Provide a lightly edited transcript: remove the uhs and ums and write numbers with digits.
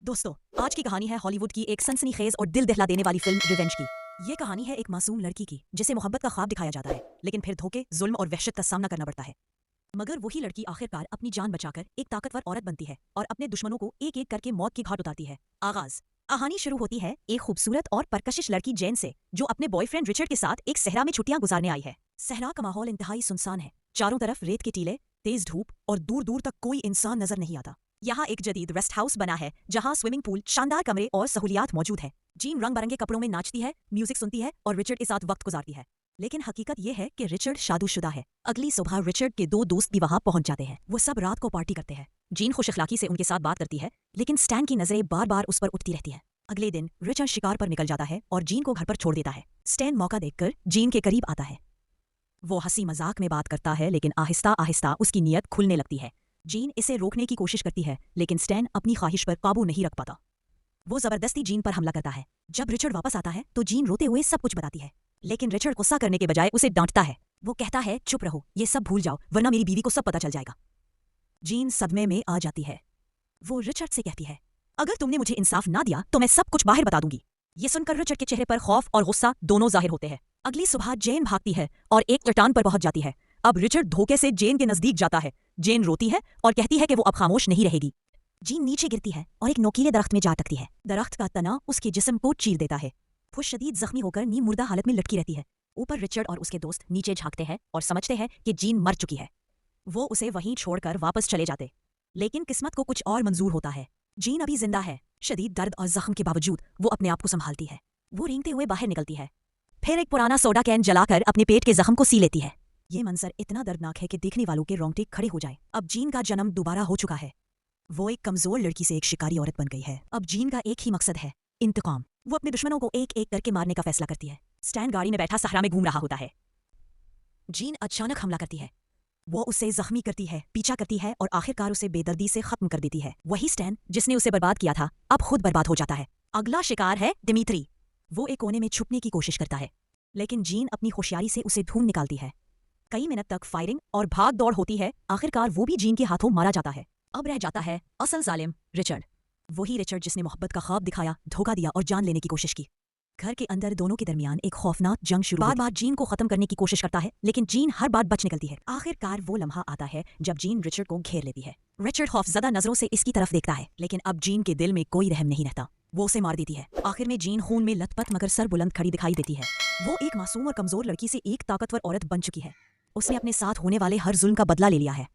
दोस्तों, आज की कहानी है हॉलीवुड की एक सनसनीखेज और दिल दहला देने वाली फिल्म रिवेंज की। ये कहानी है एक मासूम लड़की की जिसे मोहब्बत का ख्वाब दिखाया जाता है, लेकिन फिर धोखे, जुल्म और वहशत का सामना करना पड़ता है। मगर वही लड़की आखिरकार अपनी जान बचाकर एक ताकतवर औरत बनती है और अपने दुश्मनों को एक एक करके मौत की घाट उतारती है। आगाज कहानी शुरू होती है एक खूबसूरत और परकशिश लड़की जेन से, जो अपने बॉयफ्रेंड रिचर्ड के साथ एक सहरा में छुट्टियां गुजारने आई है। सहरा का माहौल इंतहाई सुनसान है। चारों तरफ रेत के टीले, तेज धूप और दूर दूर तक कोई इंसान नजर नहीं आता। यहाँ एक जदीद रेस्ट हाउस बना है जहाँ स्विमिंग पूल, शानदार कमरे और सहूलियात मौजूद है। जीन रंग बिरंगे कपड़ों में नाचती है, म्यूजिक सुनती है और रिचर्ड के साथ वक्त गुजारती है। लेकिन हकीकत यह है कि रिचर्ड शादीशुदा है। अगली सुबह रिचर्ड के दो दोस्त भी वहाँ पहुंच जाते हैं। वो सब रात को पार्टी करते हैं। जीन खुश अखलाकी से उनके साथ बात करती है, लेकिन स्टैन की नजरें बार बार उस पर उठती रहती है। अगले दिन रिचर्ड शिकार पर निकल जाता है और जीन को घर पर छोड़ देता है। स्टैन मौका देखकर जीन के करीब आता है। वो हंसी मजाक में बात करता है, लेकिन आहिस्ता आहिस्ता उसकी नीयत खुलने लगती है। जीन इसे रोकने की कोशिश करती है, लेकिन स्टैन अपनी ख्वाहिश पर काबू नहीं रख पाता। वो जबरदस्ती जीन पर हमला करता है। जब रिचर्ड वापस आता है तो जीन रोते हुए सब कुछ बताती है, लेकिन रिचर्ड गुस्सा करने के बजाय उसे डांटता है। वो कहता है, चुप रहो, ये सब भूल जाओ, वरना मेरी बीवी को सब पता चल जाएगा। जीन सदमे में आ जाती है। वो रिचर्ड से कहती है, अगर तुमने मुझे इंसाफ ना दिया तो मैं सब कुछ बाहर बता दूंगी। ये सुनकर रिचर्ड के चेहरे पर खौफ और गुस्सा दोनों जाहिर होते हैं। अगली सुबह जेन भागती है और एक चट्टान पर पहुंच जाती है। अब रिचर्ड धोखे से जेन के नजदीक जाता है। जेन रोती है और कहती है कि वो अब खामोश नहीं रहेगी। जीन नीचे गिरती है और एक नोकीले दरख्त में जा अटकती है। दरख्त का तना उसके जिस्म को चीर देता है। वो शदीद जख्मी होकर नीम मुर्दा हालत में लटकी रहती है। ऊपर रिचर्ड और उसके दोस्त नीचे झांकते हैं और समझते हैं कि जीन मर चुकी है। वो उसे वहीं छोड़कर वापस चले जाते, लेकिन किस्मत को कुछ और मंजूर होता है। जीन अभी जिंदा है। शदीद दर्द और जख्म के बावजूद वो अपने आप को संभालती है। वो रेंगते हुए बाहर निकलती है। फिर एक पुराना सोडा कैन जलाकर अपने पेट के जख्म को सी लेती है। ये मंजर इतना दर्दनाक है कि देखने वालों के रोंगटे खड़े हो जाएं। अब जीन का जन्म दोबारा हो चुका है। वो एक कमजोर लड़की से एक शिकारी औरत बन गई है। अब जीन का एक ही मकसद है, इंतकाम। वो अपने दुश्मनों को एक एक करके मारने का फैसला करती है। स्टैन गाड़ी में बैठा सहरा में घूम रहा होता है। जीन अचानक हमला करती है। वो उसे जख्मी करती है, पीछा करती है और आखिरकार उसे बेदर्दी से खत्म कर देती है। वही स्टैन जिसने उसे बर्बाद किया था, अब खुद बर्बाद हो जाता है। अगला शिकार है दिमित्री। वो एक कोने में छुपने की कोशिश करता है, लेकिन जीन अपनी होशियारी से उसे ढूंढ निकालती है। कई मिनट तक फायरिंग और भाग दौड़ होती है। आखिरकार वो भी जीन के हाथों मारा जाता है। अब रह जाता है असल जालिम रिचर्ड। वही रिचर्ड जिसने मोहब्बत का ख्वाब दिखाया, धोखा दिया और जान लेने की कोशिश की। घर के अंदर दोनों के दरमियान एक खौफनाक जंग शुरू। बार बार जीन को खत्म करने की कोशिश करता है, लेकिन जीन हर बार बच निकलती है। आखिरकार वो लम्हा आता है जब जीन रिचर्ड को घेर लेती है। रिचर्ड खौफजदा नजरों से इसकी तरफ देखता है, लेकिन अब जीन के दिल में कोई रहम नहीं रहता। वो उसे मार देती है। आखिर में जीन खून में लथपथ मगर सर बुलंद खड़ी दिखाई देती है। वो एक मासूम और कमजोर लड़की से एक ताकतवर औरत बन चुकी है। उसने अपने साथ होने वाले हर जुल्म का बदला ले लिया है।